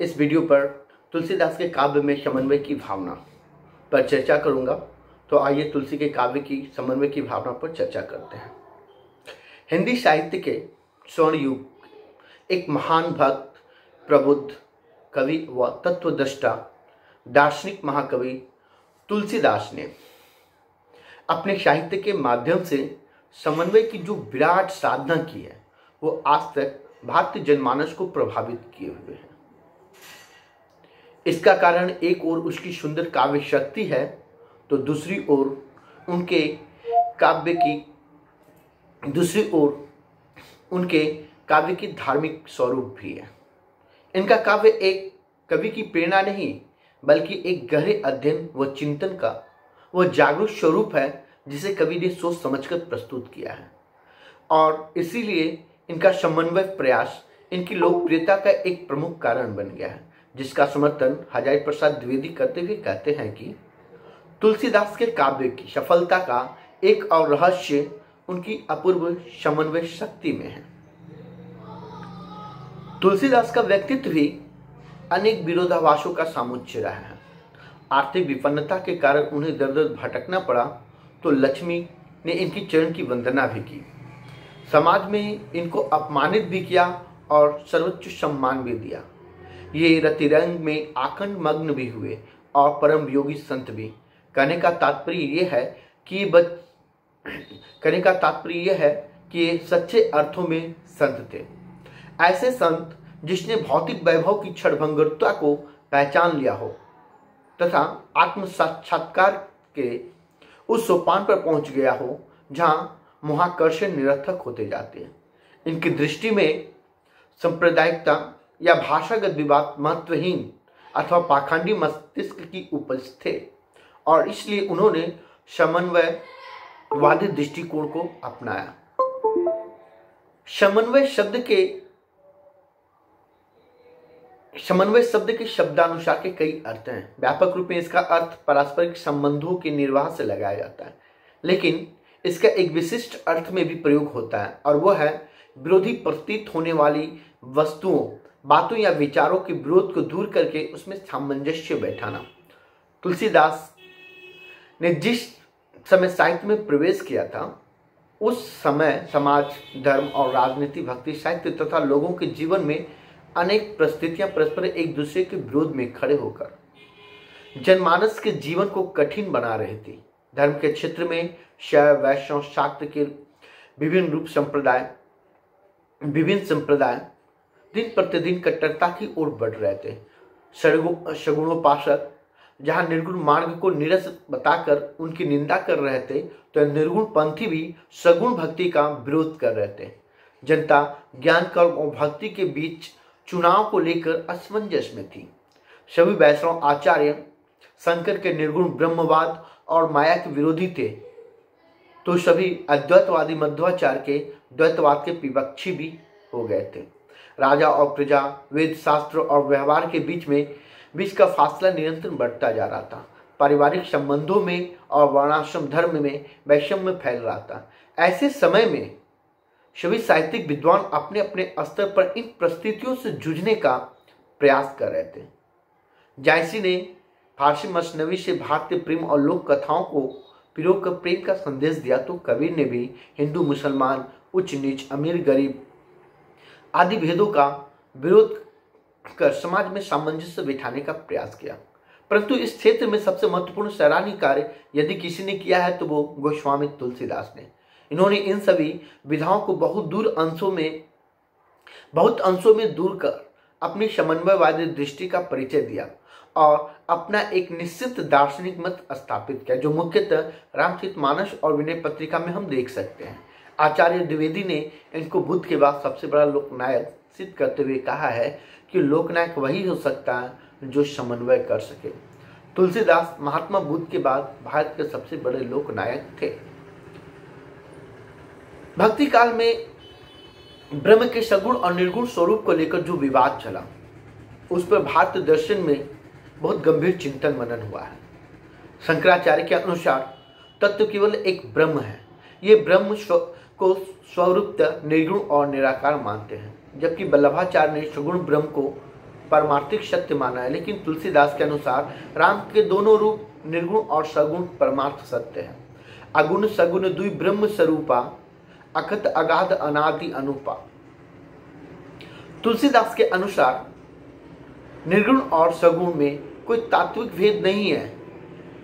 इस वीडियो पर तुलसीदास के काव्य में समन्वय की भावना पर चर्चा करूंगा। तो आइए तुलसी के काव्य की समन्वय की भावना पर चर्चा करते हैं। हिंदी साहित्य के स्वर्ण युग एक महान भक्त, प्रबुद्ध कवि व तत्वदृष्टा दार्शनिक महाकवि तुलसीदास ने अपने साहित्य के माध्यम से समन्वय की जो विराट साधना की है वो आज तक भारतीय जनमानस को प्रभावित किए हुए है। इसका कारण एक ओर उसकी सुंदर काव्य शक्ति है तो दूसरी ओर उनके काव्य की धार्मिक स्वरूप भी है। इनका काव्य एक कवि की प्रेरणा नहीं बल्कि एक गहरे अध्ययन व चिंतन का वह जागरूक स्वरूप है जिसे कवि ने सोच समझकर प्रस्तुत किया है और इसीलिए इनका समन्वय प्रयास इनकी लोकप्रियता का एक प्रमुख कारण बन गया है, जिसका समर्थन हजारी प्रसाद द्विवेदी करते हुए कहते हैं कि तुलसीदास के काव्य की सफलता का एक और रहस्य उनकी अपूर्व समन्वय शक्ति में है। तुलसीदास का व्यक्तित्व भी अनेक विरोधाभासों का समुच्चय रहा है। आर्थिक विपन्नता के कारण उन्हें दर दर भटकना पड़ा तो लक्ष्मी ने इनकी चरण की वंदना भी की, समाज में इनको अपमानित भी किया और सर्वोच्च सम्मान भी दिया। ये रतिरंग में आखंड मग्न भी हुए और परम योगी संत भी। कहने का तात्पर्य यह है कि ये सच्चे अर्थों में संत थे, ऐसे संत जिसने भौतिक वैभव की क्षणभंगुरता को पहचान लिया हो तथा आत्म साक्षात्कार के उस सोपान पर पहुंच गया हो जहां मोहाकर्षण निरर्थक होते जाते हैं। इनकी दृष्टि में सांप्रदायिकता या भाषागत विवाद महत्वहीन अथवा पाखंडी मस्तिष्क की उपज थे और इसलिए उन्होंने समन्वयवादी दृष्टिकोण को अपनाया। समन्वय शब्द के शब्दानुसार के कई अर्थ हैं। व्यापक रूप में इसका अर्थ पारस्परिक संबंधों के निर्वाह से लगाया जाता है, लेकिन इसका एक विशिष्ट अर्थ में भी प्रयोग होता है और वह है विरोधी प्रतीत होने वाली वस्तुओं, बातों या विचारों के विरोध को दूर करके उसमें सामंजस्य बैठाना। तुलसीदास ने जिस समय साहित्य में प्रवेश किया था उस समय समाज, धर्म और राजनीति, भक्ति, साहित्य तथा लोगों के जीवन में अनेक परिस्थितियां परस्पर एक दूसरे के विरोध में खड़े होकर जनमानस के जीवन को कठिन बना रही थी। धर्म के क्षेत्र में शैव, वैष्णव, शाक्त के विभिन्न संप्रदाय दिन प्रतिदिन कट्टरता की ओर बढ़ रहे थे। सगुणोपासक जहां निर्गुण मार्ग को नीरस बताकर उनकी निंदा कर रहे थे तो निर्गुण पंथी भी सगुण भक्ति का विरोध कर रहे थे। जनता ज्ञान, कर्म और भक्ति के बीच चुनाव को लेकर असमंजस में थी। सभी वैष्णव आचार्य शंकर के निर्गुण ब्रह्मवाद और माया के विरोधी थे तो सभी अद्वैतवादी मध्वाचार्य के द्वैतवाद के विपक्षी भी हो गए थे। राजा और प्रजा, वेद, शास्त्र और व्यवहार के बीच का फासला निरंतर बढ़ता जा रहा था। पारिवारिक संबंधों में और वर्णाश्रम धर्म में वैषम्य फैल रहा था। ऐसे समय में सभी साहित्यिक विद्वान अपने अपने स्तर पर इन परिस्थितियों से जूझने का प्रयास कर रहे थे। जायसी ने फारसी मसनवी से भारतीय प्रेम और लोक कथाओं को पिरो कर प्रेम का संदेश दिया तो कबीर ने भी हिंदू, मुसलमान, उच्च नीच, अमीर, गरीब आदि भेदों का विरोध कर समाज में सामंजस्य बिठाने का प्रयास किया। परंतु इस क्षेत्र में सबसे महत्वपूर्ण सराहनीय कार्य यदि किसी ने किया है तो वो गोस्वामी तुलसीदास ने। इन्होंने इन सभी विधाओं को बहुत अंशों में दूर कर अपनी समन्वयवादी दृष्टि का परिचय दिया और अपना एक निश्चित दार्शनिक मत स्थापित किया जो मुख्यतः रामचरितमानस और विनय पत्रिका में हम देख सकते हैं। आचार्य द्विवेदी ने इनको बुद्ध के बाद सबसे बड़ा लोकनायक सिद्ध करते हुए कहा है कि लोकनायक वही हो सकता है जो समन्वय कर सके। तुलसीदास महात्मा बुद्ध के बाद भारत के सबसे बड़े लोकनायक थे। भक्ति काल में ब्रह्म के सगुण और निर्गुण स्वरूप को लेकर जो विवाद चला उस पर भारतीय दर्शन में बहुत गंभीर चिंतन मनन हुआ है। शंकराचार्य के अनुसार तत्व केवल एक ब्रह्म है। ये ब्रह्म को स्वरूपतः निर्गुण और निराकार मानते हैं, जबकि वल्लभाचार्य ने सगुण ब्रह्म को परमार्थिक सत्य माना है, लेकिन तुलसीदास के अनुसार राम के दोनों रूप निर्गुण और सगुण परमार्थ सत्य है। अगुण सगुण दुई ब्रह्म स्वरूपा, अकथ अगाध अनादि अनुपा। तुलसीदास के अनुसार निर्गुण और सगुण में कोई तात्विक भेद नहीं है,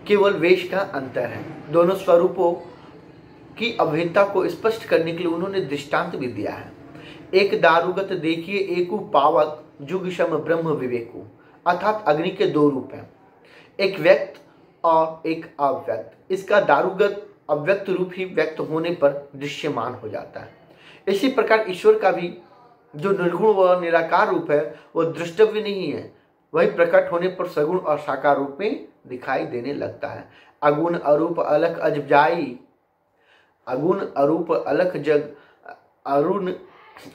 केवल वेश का अंतर है। दोनों स्वरूपों की अभेदता को स्पष्ट करने के लिए उन्होंने दृष्टांत भी दिया है। एक दारुगत देखिए एकु पावक, जुग सम ब्रह्म विवेकु। अर्थात अग्नि के दो रूप हैं, एक व्यक्त और एक अव्यक्त। इसका दारुगत अव्यक्त रूप ही व्यक्त होने पर दृश्यमान हो जाता है। इसी प्रकार ईश्वर का भी जो निर्गुण व निराकार रूप है वह दृष्टव्य नहीं है, वही प्रकट होने पर सगुण और साकार रूप में दिखाई देने लगता है। अगुण अरूप अलख अज जाई, अगुण अरूप अलख जग अरुण,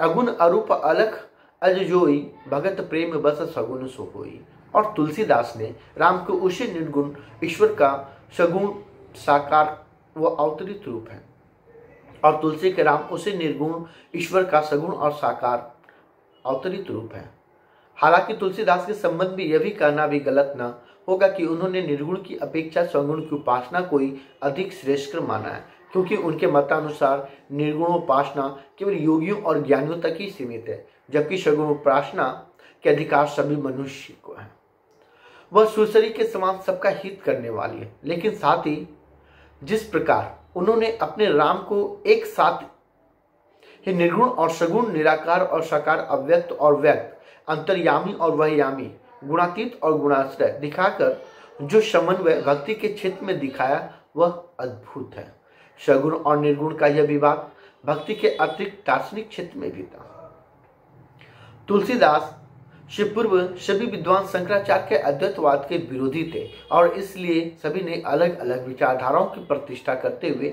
अगुण अरूप अलख अज जोई, भगत प्रेम बस सगुण सो होई। और तुलसीदास ने राम को उसी निर्गुण ईश्वर का सगुण साकार व अवतरित रूप है, और तुलसी के राम उसी निर्गुण ईश्वर का सगुण और साकार अवतरित रूप है। हालांकि तुलसीदास के संबंध में यह भी कहना भी गलत न होगा कि उन्होंने निर्गुण की अपेक्षा सगुण की उपासना को ही अधिक श्रेष्ठ माना है, क्योंकि उनके मतानुसार निर्गुण उपासना केवल योगियों और ज्ञानियों तक ही सीमित है, जबकि सगुण उपासना के अधिकार सभी मनुष्य को है। वह सुरसरी के समान सबका हित करने वाली है, लेकिन साथ ही जिस प्रकार उन्होंने अपने राम को एक साथ ही निर्गुण और सगुण, निराकार और साकार, अव्यक्त और व्यक्त, अंतर्यामी और वहयामी, गुणातीत और गुणाश्रय दिखाकर जो समन्वय भक्ति के क्षेत्र में दिखाया वह अद्भुत है। सगुण और निर्गुण का यह विवाद भक्ति के अतिरिक्त दार्शनिक क्षेत्र में भी था। तुलसीदास से पूर्व सभी विद्वान शंकराचार्य के अद्वैतवाद के विरोधी थे, और इसलिए सभी ने अलग अलग विचारधाराओं की प्रतिष्ठा करते हुए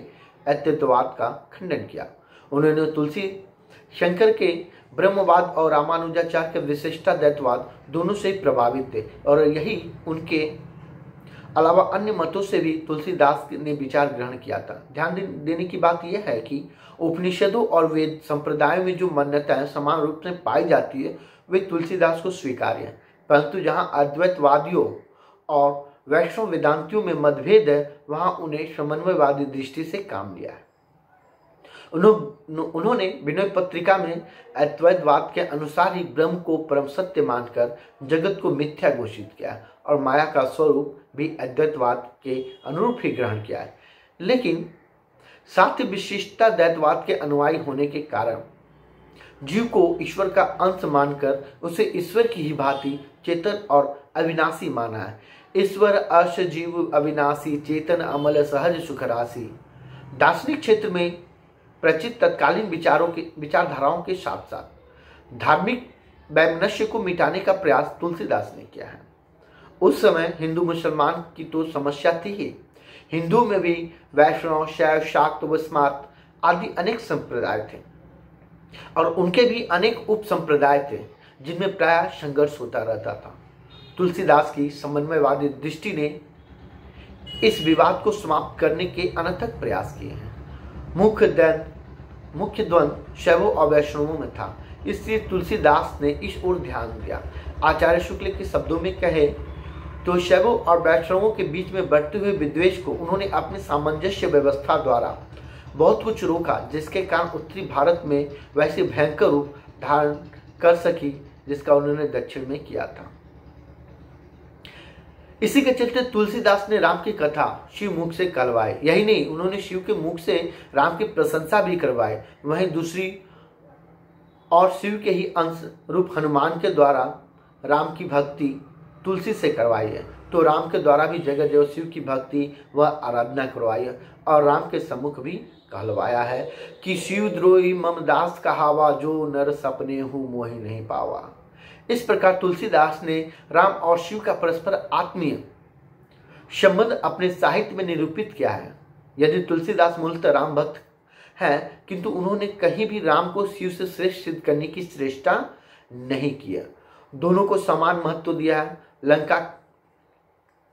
अद्वैतवाद का खंडन किया। उन्होंने तुलसी शंकर के ब्रह्मवाद और रामानुजाचार्य के विशिष्टाद्वैतवाद दोनों से प्रभावित थे, और यही उनके अलावा अन्य मतों से भी तुलसीदास ने विचार ग्रहण किया था। ध्यान देने की बात यह है कि उपनिषदों और वेद संप्रदायों में जो मान्यताएं समान रूप से पाई जाती है वे तुलसीदास को स्वीकार्य है, परंतु जहां अद्वैतवादियों और वैष्णव वेदांतियों में मतभेद है वहां उन्हें समन्वयवादी दृष्टि से काम लिया है। उन्होंने विनय पत्रिका में अद्वैतवाद के अनुसार ही ब्रह्म को परम सत्य मानकर जगत को मिथ्या घोषित किया और माया का स्वरूप भी अद्वैतवाद के अनुरूप ही ग्रहण किया है। लेकिन साथ ही विशिष्टाद्वैतवाद के अनुयायी होने के कारण जीव को ईश्वर का अंश मानकर उसे ईश्वर की ही भांति चेतन और अविनाशी माना है। ईश्वर अश जीव अविनाशी, चेतन अमल सहज सुख राशि। दार्शनिक क्षेत्र में प्रचित तत्कालीन विचारधाराओं के साथ साथ धार्मिक वैमनस्य को मिटाने का प्रयास तुलसीदास ने किया है। उस समय हिंदू मुसलमान की तो समस्या थी ही, हिंदू में भी वैष्णव, शैव, शाक्त व स्मार्त आदि अनेक संप्रदाय थे, और उनके भी अनेक उप संप्रदाय थे जिनमें प्रायः संघर्ष होता रहता था। तुलसीदास की समन्वयवादी दृष्टि ने इस विवाद को समाप्त करने के अनथक प्रयास किए हैं। मुख्य द्वंद्व शैवों और वैष्णवों में था, इसलिए तुलसीदास ने इस ओर ध्यान दिया। आचार्य शुक्ल के शब्दों में कहे तो शैवों और वैष्णवों के बीच में बढ़ते हुए विद्वेष को उन्होंने अपनी सामंजस्य व्यवस्था द्वारा बहुत कुछ रोका, जिसके कारण उत्तरी भारत में वैसे भयंकर रूप धारण कर सकी जिसका उन्होंने दक्षिण में किया था। इसी के चलते तुलसीदास ने राम की कथा शिव मुख से करवाई। यही नहीं, उन्होंने शिव के मुख से राम की प्रशंसा भी करवाई। वहीं दूसरी और शिव के ही अंश रूप हनुमान के द्वारा राम की भक्ति तुलसी से करवाई है, तो राम के द्वारा भी जगत देव शिव की भक्ति व आराधना करवाई है, और राम के सम्मुख भी कहलवाया है कि शिव द्रोही मम दास कहावा, जो नर सपने हूँ मोहि नहीं पावा। इस प्रकार तुलसीदास ने राम और शिव का परस्पर आत्मीय संबंध अपने साहित्य में निरूपित किया है। यदि तुलसीदास मूलतः राम भक्त हैं, किंतु उन्होंने कहीं भी राम को शिव से श्रेष्ठ सिद्ध करने की श्रेष्ठता नहीं किया। दोनों को समान महत्व दिया है। लंका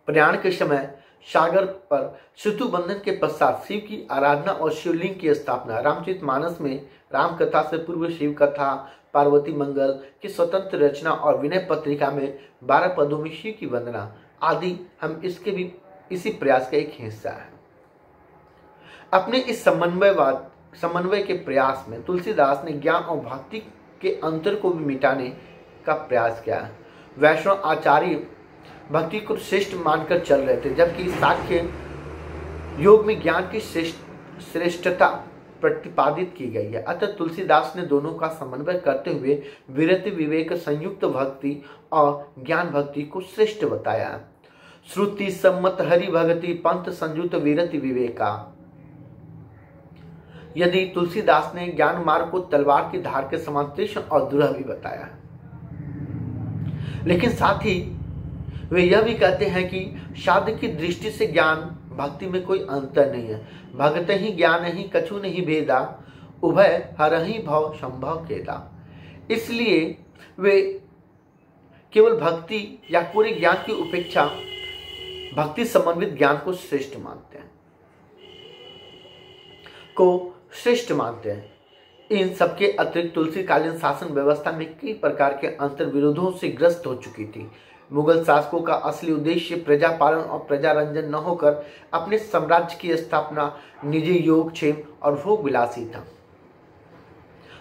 प्रयाण के समय सागर पर सेतु बंधन के पश्चात शिव की आराधना और शिवलिंग की स्थापना, रामचरितमानस में राम कथा से पूर्व शिव कथा, पार्वती मंगल की स्वतंत्र रचना और विनय पत्रिका में 12 पदों में शिव की वंदना आदि हम इसके भी इसी प्रयास का एक हिस्सा है। अपने इस समन्वय के प्रयास में तुलसीदास ने ज्ञान और भक्ति के अंतर को भी मिटाने का प्रयास किया। वैष्णव आचार्य भक्ति को श्रेष्ठ मानकर चल रहे थे, जबकि सांख्य योग में ज्ञान की श्रेष्ठता प्रतिपादित की गई है। अतः तुलसीदास ने दोनों का समन्वय करते हुए विरति विवेक संयुक्त भक्ति और ज्ञान भक्ति को श्रेष्ठ बताया। श्रुति सम्मत हरि भगति पंथ संयुक्त विरति विवेका। यदि तुलसीदास ने ज्ञान मार्ग को तलवार की धार के समान तीक्ष्ण और दुरूह भी बताया, लेकिन साथ ही वे यह भी कहते हैं कि साध्य की दृष्टि से ज्ञान भक्ति में कोई अंतर नहीं है। भगत ही ज्ञान ही कछु नहीं भेदा, उभय हरहि भव संभव केदा। इसलिए वे केवल भक्ति या पूरे ज्ञान की उपेक्षा भक्ति समन्वित ज्ञान को श्रेष्ठ मानते हैं। इन सबके अतिरिक्त तुलसीकालीन शासन व्यवस्था में कई प्रकार के अंतर विरोधों से ग्रस्त हो चुकी थी। मुगल शासकों का असली उद्देश्य प्रजा पालन और प्रजारंजन न होकर अपने साम्राज्य की स्थापना, निजी योगक्षेम और भोग विलासी था,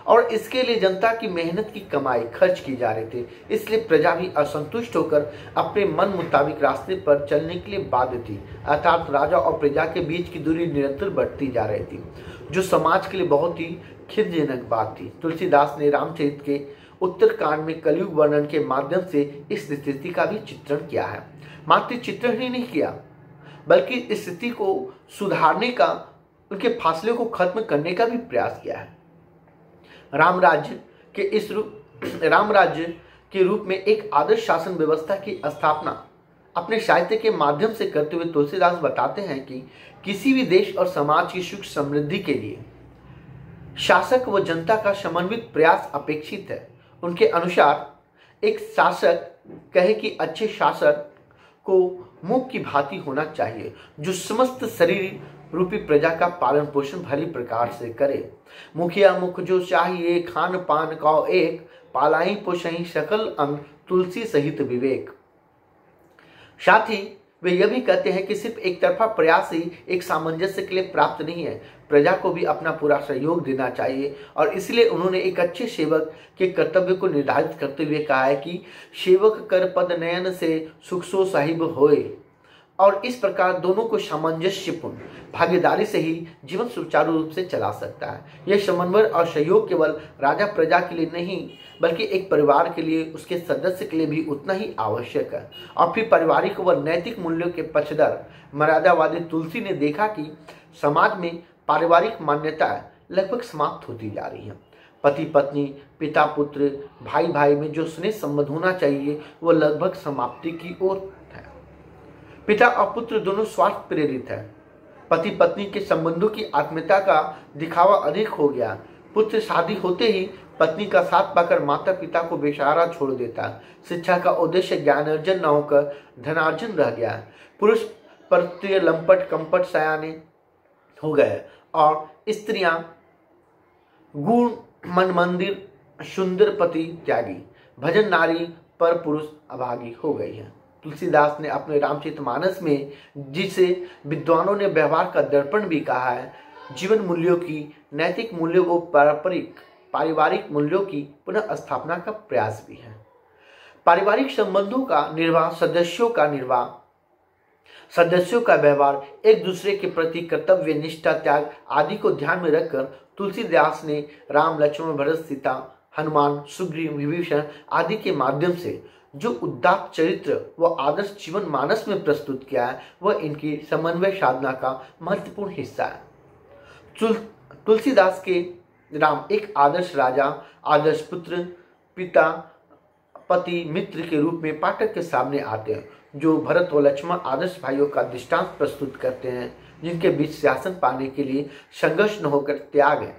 और इसके लिए जनता की मेहनत की कमाई खर्च की जा रही थी। इसलिए प्रजा भी असंतुष्ट होकर अपने मन मुताबिक रास्ते पर चलने के लिए बाध्य थी, अर्थात राजा और प्रजा के बीच की दूरी निरंतर बढ़ती जा रही थी, जो समाज के लिए बहुत ही खेदजनक बात थी। तुलसीदास ने रामचरित के उत्तरकांड में कलयुग वर्णन के माध्यम से इस स्थिति का भी चित्रण किया है। मात्र चित्रण ही नहीं किया, बल्कि इस स्थिति को सुधारने का, उनके फासले को खत्म करने का भी प्रयास किया है। रामराज्य के रूप में एक आदर्श शासन व्यवस्था की स्थापना अपने साहित्य के माध्यम से करते हुए तुलसीदास बताते हैं कि किसी भी देश और समाज की सुख समृद्धि के लिए शासक व जनता का समन्वित प्रयास अपेक्षित है। उनके अनुसार एक शासक कहे कि अच्छे शासक को मुख की भांति होना चाहिए, जो समस्त शरीर रूपी प्रजा का पालन पोषण भली प्रकार से करे। मुखिया मुख जो चाहिए, खान पान का एक, पालाई पोषही सकल अंग, तुलसी सहित विवेक। साथ ही वे यह भी कहते हैं कि सिर्फ एक तरफा प्रयास ही एक सामंजस्य के लिए प्राप्त नहीं है, प्रजा को भी अपना पूरा सहयोग देना चाहिए। और इसलिए उन्होंने एक अच्छे सेवक के कर्तव्य को निर्धारित करते हुए कहा है कि सेवक कर पद नयन से सुख सो साहिब होए। और इस प्रकार दोनों को सामंजस्यपूर्ण भागीदारी से ही जीवन सुचारू रूप से चला सकता है। यह समन्वय और सहयोग केवल राजा प्रजा के लिए नहीं, बल्कि एक परिवार के लिए, उसके सदस्य के लिए भी उतना ही आवश्यक है। और फिर पारिवारिक व नैतिक मूल्यों के पक्षधर मर्यादावादी तुलसी ने देखा कि समाज में पारिवारिक मान्यताएं लगभग समाप्त होती जा रही हैं। पति पत्नी, पिता पुत्र, भाई भाई में जो स्नेह संबंध होना चाहिए वह लगभग समाप्ति की ओर है। पिता और पुत्र दोनों स्वार्थ प्रेरित है। पति पत्नी के संबंधों की आत्मीयता का दिखावा अधिक हो गया। पुत्र शादी होते ही पत्नी का साथ पाकर माता पिता को बेसहारा छोड़ देता। शिक्षा का उद्देश्य ज्ञानार्जन न होकर धनार्जन रह गया। पुरुष परत्रीय लंपट कंपट सयाने हो गए और स्त्रियां गुण मन मंदिर सुंदर पति त्यागी, भजन नारी पर पुरुष अभागी हो गई है। तुलसीदास ने अपने रामचरितमानस में, जिसे विद्वानों ने व्यवहार का दर्पण भी कहा है, जीवन मूल्यों की, नैतिक मूल्यों व पारिवारिक मूल्यों की पुनः स्थापना का प्रयास भी है। पारिवारिक संबंधों का निर्वाह, सदस्यों का व्यवहार, एक दूसरे के प्रति कर्तव्य निष्ठा, त्याग आदि को ध्यान में रखकर तुलसीदास ने राम लक्ष्मण भरत सीता, हनुमान सुग्रीव विभीषण आदि के माध्यम से जो उदात्त चरित्र व आदर्श जीवन मानस में प्रस्तुत किया है, वह इनकी समन्वय साधना का महत्वपूर्ण हिस्सा है। तुलसीदास के राम एक आदर्श राजा, आदर्श पुत्र, पिता, पति, मित्र के रूप में पाठक के सामने आते हैं, जो भरत व लक्ष्मण आदर्श भाइयों का दृष्टांत प्रस्तुत करते हैं, जिनके बीच शासन पाने के लिए संघर्ष न होकर त्याग है,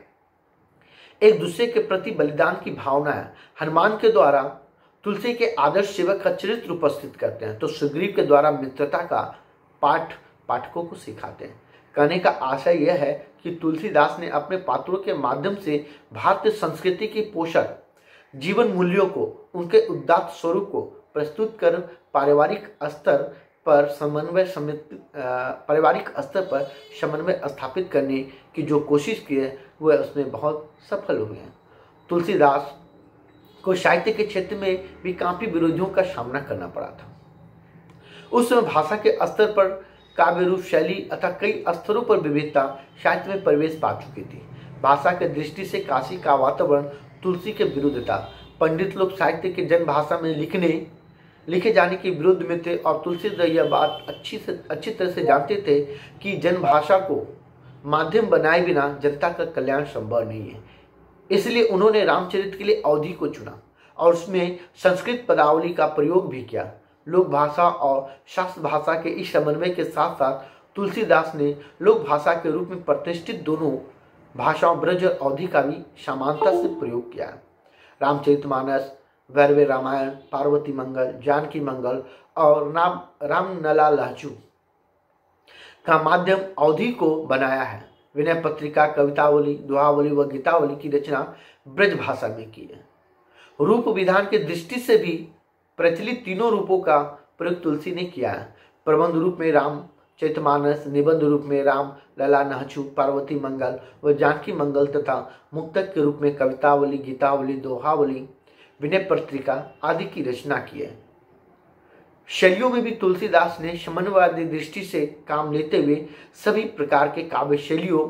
एक दूसरे के प्रति बलिदान की भावना है। हनुमान के द्वारा तुलसी के आदर्श सेवक का चरित्र उपस्थित करते हैं, तो सुग्रीव के द्वारा मित्रता का पाठ पाठकों को सिखाते हैं। कहने का आशय यह है कि तुलसीदास ने अपने पात्रों के माध्यम से भारतीय संस्कृति की पोषक जीवन मूल्यों को, उनके उदात्त स्वरूप को प्रस्तुत कर पारिवारिक स्तर पर समन्वय स्थापित करने की जो कोशिश की है वह उसमें बहुत सफल हुए हैं। तुलसीदास को साहित्य के क्षेत्र में भी काफी विरोधियों का सामना करना पड़ा था। उस समय भाषा के स्तर पर काव्य रूप, शैली अथवा कई स्तरों पर विविधता साहित्य में प्रवेश पा चुकी थी। भाषा के दृष्टि से काशी का वातावरण तुलसी के विरुद्ध था। पंडित लोग साहित्य के जन भाषा में लिखे जाने के विरुद्ध में थे और तुलसीदास यह बात अच्छी तरह से जानते थे कि जन भाषा को माध्यम बनाए बिना जनता का कल्याण संभव नहीं है। इसलिए उन्होंने रामचरित के लिए अवधि को चुना और उसमें संस्कृत पदावली का प्रयोग भी किया। लोक भाषा और शास्त्र भाषा के इस समन्वय के साथ साथ तुलसीदास ने लोक भाषा के रूप में प्रतिष्ठित दोनों भाषाओं ब्रज और अवधि का भी समानता से प्रयोग किया। रामचरितमानस, वैरवे रामायण, पार्वती मंगल, जानकी मंगल और रामलला लहचू का माध्यम अवधि को बनाया है। विनय पत्रिका, कवितावली, दोहावली व गीतावली की रचना ब्रज भाषा में की है। रूप विधान की दृष्टि से भी प्रचलित तीनों रूपों का प्रयोग तुलसी ने किया है। प्रबंध रूप में रामचरितमानस, निबंध रूप में राम लला नहचू, पार्वती मंगल व जानकी मंगल तथा मुक्तक के रूप में कवितावली, गीतावली, दोहावली, विनय पत्रिका आदि की रचना की है। शैलियों में भी तुलसीदास ने समन्वयवादी दृष्टि से काम लेते हुए सभी प्रकार के काव्य शैलियों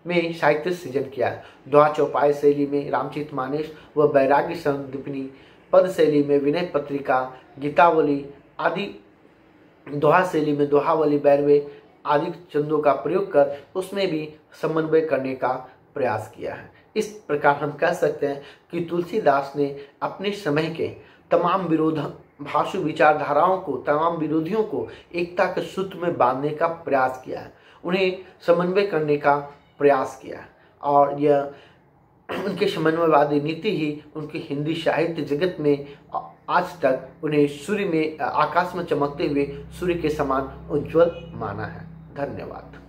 में साहित्य सृजन किया है। दोहा चौपाई शैली में रामचरितमानस व वैराग्य संदीपनी, पद शैली में विनय पत्रिका, गीतावली आदि, दोहा शैली में दोहावली, बैरवे आदि छंदों का प्रयोग कर उसमें भी समन्वय करने का प्रयास किया है। इस प्रकार हम कह सकते हैं कि तुलसीदास ने अपने समय के तमाम भाषु विचारधाराओं को, तमाम विरोधियों को एकता के सूत्र में बांधने का प्रयास किया है, उन्हें समन्वय करने का प्रयास किया है और यह उनके समन्वयवादी नीति ही उनकी हिंदी साहित्य जगत में आज तक उन्हें सूर्य में, आकाश में चमकते हुए सूर्य के समान उज्जवल माना है। धन्यवाद।